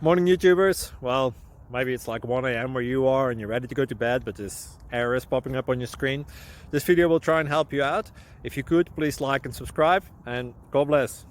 Morning YouTubers. Well, maybe it's like 1 a.m. where you are and you're ready to go to bed, but this error is popping up on your screen. This video will try and help you out. If you could, please like and subscribe, and God bless.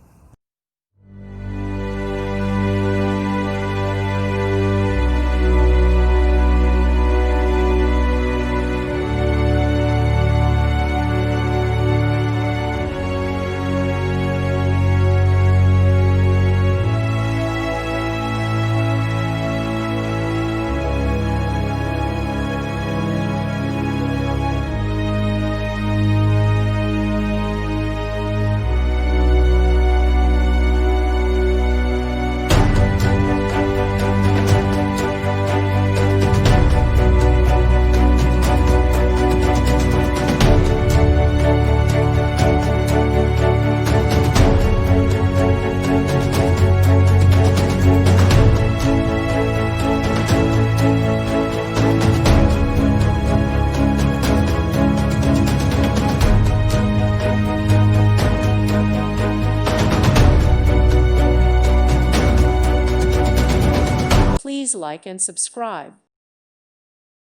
Please like and subscribe.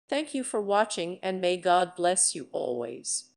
Thank you for watching, and may God bless you always.